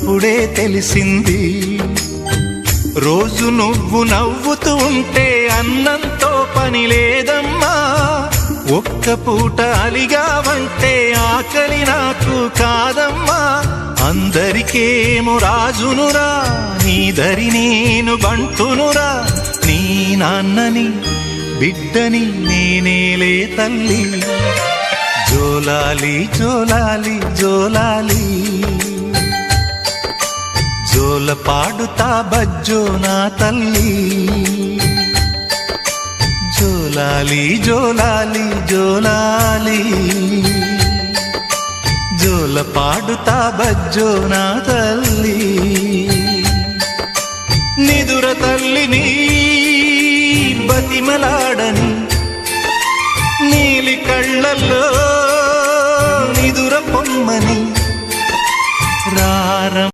అప్పుడే తెలిసింది. రోజు నువ్వు నవ్వుతూ ఉంటే అన్నంతో పని లేదమ్మా. ఒక్క పూట అలిగావంటే ఆకలి నాకు కాదమ్మా. అందరికేమో రాజునురా, నీ దరి నేను బంటునురా. నీ నాన్నని బిడ్డని నేనేలే తల్లి. జోలాలి జోలాలి జోలాలి, జోల పాడుతా బజ్జో నా తల్లి. జోలాలి జోలాలి జోలాలి, జోల పాడుతా బజ్జో నా తల్లి. నిదుర తల్లిని బతిమలాడని, నీలి కళ్ళల్లో నిదుర పొమ్మని రారం